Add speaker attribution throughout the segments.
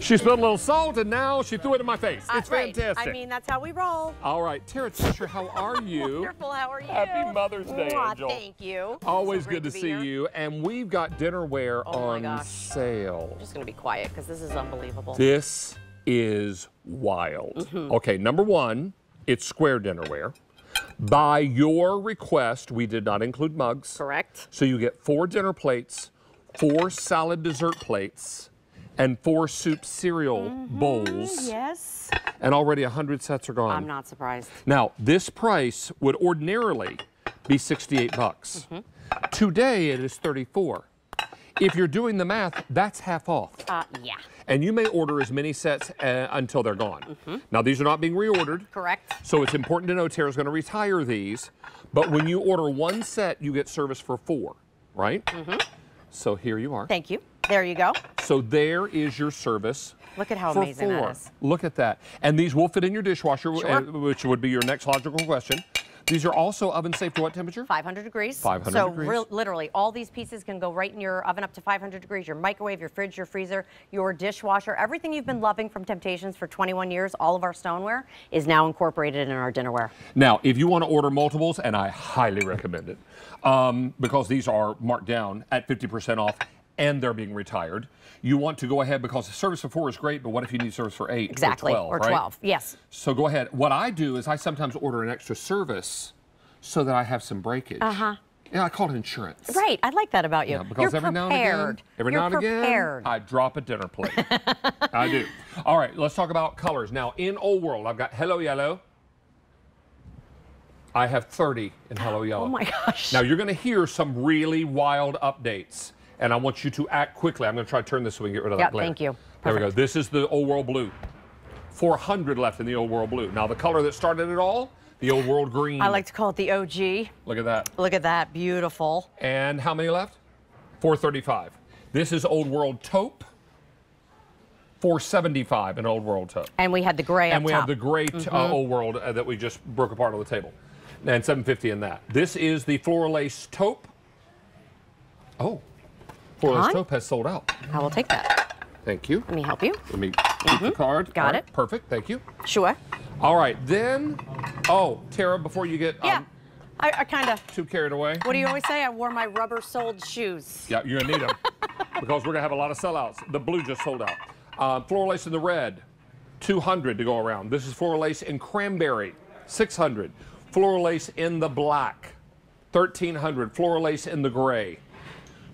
Speaker 1: She spilled a little salt, and now she threw it in my face. It's
Speaker 2: right.
Speaker 1: fantastic.
Speaker 2: I mean, that's how we roll.
Speaker 1: All right, Tara Teacher, how are you?
Speaker 2: Wonderful. How are you?
Speaker 1: Happy Mother's Day, Angel.
Speaker 2: Thank you.
Speaker 1: Always
Speaker 2: So
Speaker 1: good to see
Speaker 2: here.
Speaker 1: you. And we've got dinnerware on sale.
Speaker 2: I'm just going to be quiet because this is unbelievable.
Speaker 1: This is wild. Okay, number one, it's square dinnerware. By your request, we did not include mugs.
Speaker 2: Correct.
Speaker 1: So you get 4 dinner plates, 4 salad dessert plates, and 4 soup cereal bowls.
Speaker 2: Yes.
Speaker 1: And already 100 sets are gone.
Speaker 2: I'm not surprised.
Speaker 1: Now, this price would ordinarily be 68 bucks. Today, it is 34. If you're doing the math, that's half off.
Speaker 2: Yeah.
Speaker 1: And you may order as many sets until they're gone. Now, these are not being reordered.
Speaker 2: Correct.
Speaker 1: So it's important to know Tara's going to retire these. But when you order 1 set, you get service for 4, right? So here you are.
Speaker 2: Thank you. There you go.
Speaker 1: So there is your service.
Speaker 2: Look at how
Speaker 1: for
Speaker 2: amazing
Speaker 1: 4.
Speaker 2: that is.
Speaker 1: Look at that. And these will fit in your dishwasher,
Speaker 2: Sure.
Speaker 1: which would be your next logical question. These are also oven safe to what temperature?
Speaker 2: 500 degrees.
Speaker 1: 500 degrees.
Speaker 2: So literally, all these pieces can go right in your oven up to 500 degrees, your microwave, your fridge, your freezer, your dishwasher. Everything you've been loving from Temp-tations for 21 years, all of our stoneware, is now incorporated in our dinnerware.
Speaker 1: Now, if you want to order multiples, and I highly recommend it, because these are marked down at 50% off, and they're being retired. You want to go ahead because the service for 4 is great, but what if you need service for 8
Speaker 2: exactly.
Speaker 1: or 12,
Speaker 2: or 12, right? Yes.
Speaker 1: So go ahead. What I do is I sometimes order an extra service so that I have some breakage. Yeah, I call it insurance.
Speaker 2: Right, I like that about you.
Speaker 1: Yeah, because
Speaker 2: You're
Speaker 1: now
Speaker 2: prepared.
Speaker 1: and again, I drop a dinner plate. I do. All right, let's talk about colors. Now, in Old World, I've got Hello Yellow. I have 30 in Hello Yellow.
Speaker 2: Oh my gosh.
Speaker 1: Now, you're going to hear some really wild updates. And I want you to act quickly. I'm going to try to turn this so we can get rid of that glare.
Speaker 2: Thank you.
Speaker 1: There we go. This is the Old World Blue. 400 left in the Old World Blue. Now, the color that started it all, the Old World Green.
Speaker 2: I like to call it the OG.
Speaker 1: Look at that.
Speaker 2: Look at that. Beautiful.
Speaker 1: And how many left? 435. This is Old World Taupe. 475 in Old World Taupe.
Speaker 2: And we had the gray up
Speaker 1: And we
Speaker 2: top.
Speaker 1: have the gray Old World that we just broke apart on the table. And 750 in that. This is the Floral Lace Taupe. Oh. Floral Lace Taupe has sold out.
Speaker 2: I will take that.
Speaker 1: Thank you.
Speaker 2: Let me help you.
Speaker 1: Let me keep the card.
Speaker 2: Got it.
Speaker 1: Perfect. Thank you.
Speaker 2: Sure.
Speaker 1: All right. Then, Tara, before you get
Speaker 2: I kind of
Speaker 1: too carried away.
Speaker 2: What do you always say? I wore my rubber-soled shoes.
Speaker 1: Yeah, you're going to need them because we're going to have a lot of sellouts. The blue just sold out. Floral Lace in the red, 200 to go around. This is Floral Lace in cranberry, 600. Floral Lace in the black, 1,300. Floral Lace in the gray,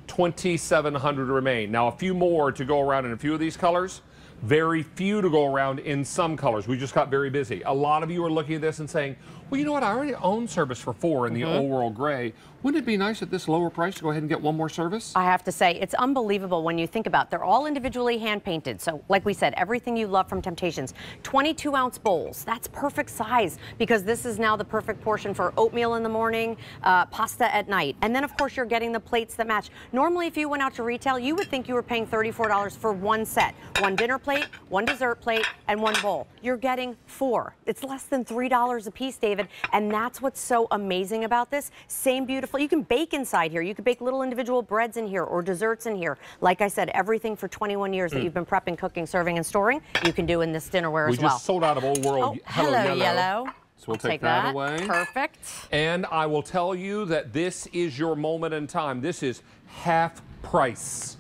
Speaker 1: 2,700 remain. Now, a few more to go around in a few of these colors. Very few to go around in some colors. We just got very busy. A lot of you are looking at this and saying, well, you know what? I already own service for 4 in the Old World Gray. Wouldn't it be nice at this lower price to go ahead and get 1 more service?
Speaker 2: I have to say, it's unbelievable when you think about it. They're all individually hand-painted. So, like we said, everything you love from Temp-tations. 22-ounce bowls. That's perfect size because this is now the perfect portion for oatmeal in the morning, pasta at night. And then, of course, you're getting the plates that match. Normally, if you went out to retail, you would think you were paying $34 for 1 set. 1 dinner plate, 1 dessert plate, and 1 bowl. You're getting 4. It's less than $3 a piece, David. And that's what's so amazing about this. Same beautiful. You can bake inside here. You can bake little individual breads in here or desserts in here. Like I said, everything for 21 years that you've been prepping, cooking, serving, and storing, you can do in this dinnerware as well.
Speaker 1: We just sold out of Old World
Speaker 2: Hello Yellow.
Speaker 1: So we'll take that away.
Speaker 2: Perfect.
Speaker 1: And I will tell you that this is your moment in time. This is half price.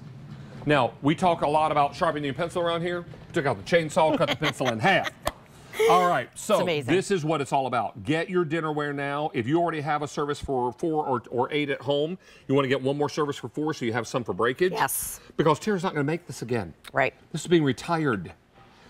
Speaker 1: Now, we talk a lot about sharpening your pencil around here. Took out the chainsaw, cut the pencil in half. All right, so this is what it's all about. Get your dinnerware now. If you already have a service for 4 or 8 at home, you want to get 1 more service for 4 so you have some for breakage.
Speaker 2: Yes.
Speaker 1: Because Tara's not going to make this again.
Speaker 2: Right.
Speaker 1: This is being retired.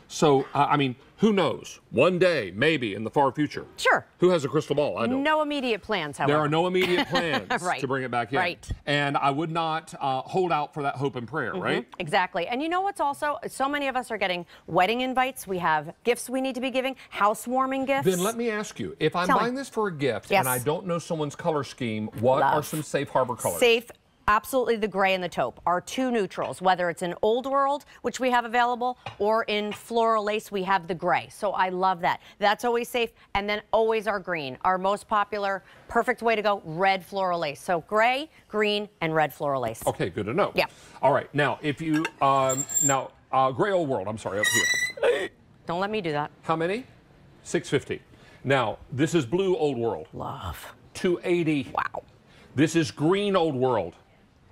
Speaker 1: So, I mean, who knows? One day, maybe in the far future.
Speaker 2: Sure.
Speaker 1: Who has a crystal ball? I don't.
Speaker 2: No immediate plans, however.
Speaker 1: There are no immediate plans to bring it back in.
Speaker 2: Right.
Speaker 1: And I would not hold out for that hope and prayer, right?
Speaker 2: Exactly. And you know what's also, so many of us are getting wedding invites. We have gifts we need to be giving, housewarming gifts.
Speaker 1: Then let me ask you, if I'm buying this for a gift and I don't know someone's color scheme, what are some safe harbor colors?
Speaker 2: Safe Absolutely, the gray and the taupe are two neutrals, whether it's in Old World, which we have available, or in Floral Lace, we have the gray. So I love that. That's always safe. And then always our green, our most popular, perfect way to go, red Floral Lace. So gray, green, and red Floral Lace.
Speaker 1: Okay, good to know.
Speaker 2: Yeah.
Speaker 1: All right, now, if you, gray Old World, I'm sorry, up here.
Speaker 2: Don't let me do that.
Speaker 1: How many? 650. Now, this is blue Old World.
Speaker 2: Love.
Speaker 1: 280.
Speaker 2: Wow.
Speaker 1: This is green Old World.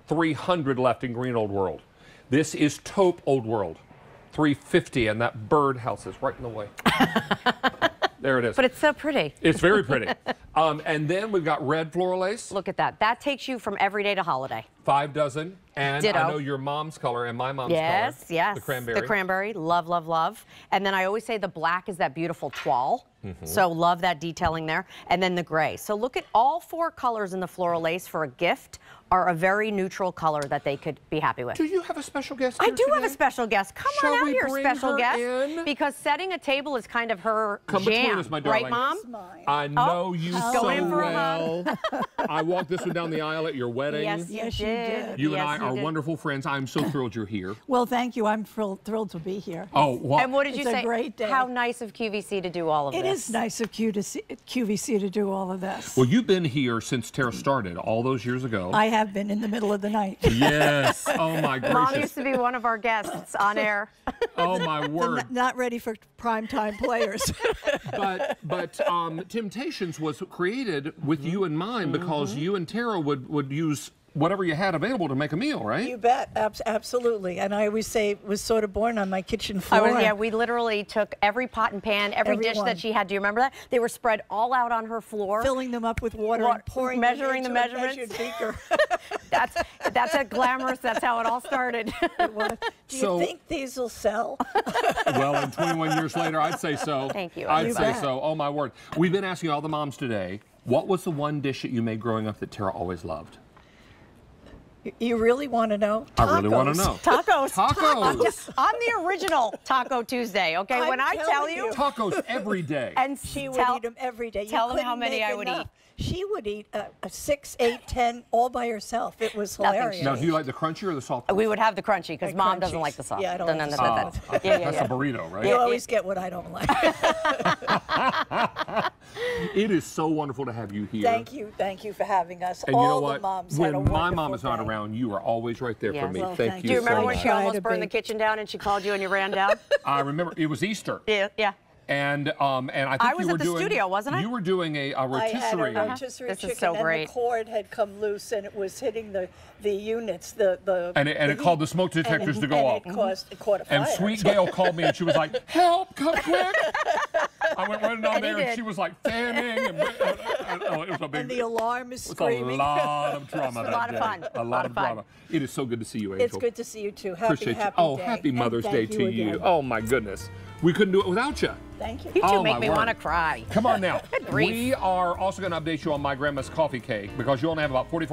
Speaker 1: 300 left in green Old World. This is taupe Old World. 350, and that birdhouse is right in the way. There it is.
Speaker 2: But it's so pretty.
Speaker 1: It's very pretty. And then we've got red Floral Lace.
Speaker 2: Look at that. That takes you from everyday to holiday.
Speaker 1: 5 dozen. And
Speaker 2: Ditto.
Speaker 1: I know your mom's color and my mom's color.
Speaker 2: Yes, yes.
Speaker 1: The cranberry.
Speaker 2: The cranberry. Love, love, love. And then I always say the black is that beautiful toile. So love that detailing there. And then the gray. So look at all 4 colors in the Floral Lace for a gift are a very neutral color that they could be happy with.
Speaker 1: Do you have a special guest
Speaker 2: I
Speaker 1: here
Speaker 2: do
Speaker 1: today?
Speaker 2: have a special guest. Come
Speaker 1: Shall
Speaker 2: on out
Speaker 1: we
Speaker 2: here,
Speaker 1: bring
Speaker 2: special
Speaker 1: her
Speaker 2: guest.
Speaker 1: in?
Speaker 2: Because setting a table is kind of her
Speaker 1: Come between
Speaker 2: jam.
Speaker 1: us, my darling.
Speaker 2: Right, Mom?
Speaker 1: I know you so
Speaker 2: Going in for a
Speaker 1: well. I walked this one down the aisle at your wedding.
Speaker 2: Yes, you
Speaker 3: Yes, you
Speaker 2: did.
Speaker 3: did.
Speaker 1: You and
Speaker 2: Yes,
Speaker 1: I
Speaker 2: you
Speaker 1: are
Speaker 2: did.
Speaker 1: wonderful friends. I'm so thrilled you're here.
Speaker 3: Well, thank you. I'm thrilled to be here.
Speaker 1: Oh, well,
Speaker 2: And what did you
Speaker 3: It's a
Speaker 2: say?
Speaker 3: great day.
Speaker 2: How nice of QVC to do all of
Speaker 3: It
Speaker 2: this.
Speaker 3: is nice of QVC to do all of this.
Speaker 1: well, you've been here since Tara started all those years ago.
Speaker 3: I have been in the middle of the night.
Speaker 1: Yes. Oh, my
Speaker 2: Mom
Speaker 1: gracious.
Speaker 2: used to be one of our guests on air.
Speaker 1: Oh, my word.
Speaker 3: Not ready for primetime players.
Speaker 1: But Temp-tations was created with you in mind because you and Tara would use whatever you had available to make a meal, right?
Speaker 3: You bet. Absolutely. And I always say it was sort of born on my kitchen floor.
Speaker 2: Yeah, we literally took every pot and pan, every dish
Speaker 3: Everyone.
Speaker 2: that she had. Do you remember that? They were spread all out on her floor.
Speaker 3: Filling them up with water and pouring
Speaker 2: measuring
Speaker 3: them
Speaker 2: the
Speaker 3: into a
Speaker 2: measurements.
Speaker 3: measured beaker.
Speaker 2: That's a glamorous. That's how it all started.
Speaker 3: Do you think these will sell?
Speaker 1: Well, and 21 years later, I'd say so.
Speaker 2: Thank you.
Speaker 1: I'd
Speaker 3: You
Speaker 1: say
Speaker 3: bet.
Speaker 1: so. Oh, my word. We've been asking all the moms today, what was the one dish that you made growing up that Tara always loved?
Speaker 3: You really want to know?
Speaker 1: I really want to
Speaker 3: Tacos.
Speaker 1: know.
Speaker 2: Tacos.
Speaker 1: Tacos.
Speaker 2: On the original Taco Tuesday, okay?
Speaker 3: I'm
Speaker 2: when I tell
Speaker 3: telling
Speaker 2: you.
Speaker 3: you.
Speaker 1: Tacos every day.
Speaker 2: And
Speaker 3: She would
Speaker 2: tell,
Speaker 3: eat them every day.
Speaker 2: tell
Speaker 3: you
Speaker 2: them how
Speaker 3: couldn't
Speaker 2: many
Speaker 3: make
Speaker 2: I would
Speaker 3: enough.
Speaker 2: eat.
Speaker 3: She would eat a 6, 8, 10 all by herself. It was
Speaker 2: Nothing
Speaker 3: hilarious.
Speaker 1: Now, do you like the crunchy or the salty?
Speaker 2: We would have the crunchy because
Speaker 3: The
Speaker 2: Mom doesn't
Speaker 3: crunchies.
Speaker 2: like the soft.
Speaker 3: Yeah, I don't like the
Speaker 2: that.
Speaker 3: soft.
Speaker 2: Yeah,
Speaker 1: That's
Speaker 2: yeah.
Speaker 1: a burrito, right?
Speaker 3: You always get what I don't like.
Speaker 1: It is so wonderful to have you here.
Speaker 3: Thank you for having us.
Speaker 1: And
Speaker 3: all
Speaker 1: you know
Speaker 3: the
Speaker 1: what?
Speaker 3: moms
Speaker 1: When
Speaker 3: had a
Speaker 1: my
Speaker 3: wonderful
Speaker 1: mom is not
Speaker 3: day.
Speaker 1: around, you are always right there for
Speaker 2: Yes.
Speaker 1: me.
Speaker 3: Well,
Speaker 1: thank
Speaker 3: thank
Speaker 1: you
Speaker 2: Do you
Speaker 1: so
Speaker 2: remember when
Speaker 1: much.
Speaker 2: she
Speaker 3: Try
Speaker 2: almost
Speaker 3: to
Speaker 2: burned the
Speaker 3: be.
Speaker 2: kitchen down and she called you and you ran down?
Speaker 1: I remember it was Easter.
Speaker 2: Yeah, yeah.
Speaker 1: And I think
Speaker 2: I was
Speaker 1: you were
Speaker 2: at the
Speaker 1: doing,
Speaker 2: studio, wasn't I?
Speaker 1: You were doing a
Speaker 3: I had a
Speaker 1: rotisserie.
Speaker 3: rotisserie
Speaker 2: This is
Speaker 3: chicken,
Speaker 2: so
Speaker 3: and
Speaker 2: great.
Speaker 3: the cord had come loose, and it was hitting the units. It
Speaker 1: called the smoke detectors to go off.
Speaker 3: It caught a fire.
Speaker 1: And Sweet Gail called me and she was like, "Help! Come quick!" I went running down
Speaker 2: And he
Speaker 1: there and
Speaker 2: did.
Speaker 1: she was like fanning, and it was a big.
Speaker 3: And the alarm is
Speaker 1: It's a
Speaker 3: screaming.
Speaker 1: lot of drama
Speaker 2: a
Speaker 1: that
Speaker 2: lot of
Speaker 1: day.
Speaker 2: fun.
Speaker 1: A lot of
Speaker 2: fun.
Speaker 1: drama. It is so good to see you, Angel.
Speaker 3: It's good to see you too. Happy,
Speaker 1: Appreciate
Speaker 3: happy
Speaker 1: you. Oh,
Speaker 3: day.
Speaker 1: happy
Speaker 3: And
Speaker 1: Mother's Day
Speaker 3: thank
Speaker 1: to you.
Speaker 3: again.
Speaker 1: Oh my goodness, we couldn't do it without you.
Speaker 3: Thank you.
Speaker 2: You two
Speaker 1: Oh,
Speaker 2: make
Speaker 1: my
Speaker 2: me
Speaker 1: word.
Speaker 2: want to cry.
Speaker 1: Come on now.
Speaker 2: Good grief.
Speaker 1: We are also going to update you on my grandma's coffee cake because you only have about 45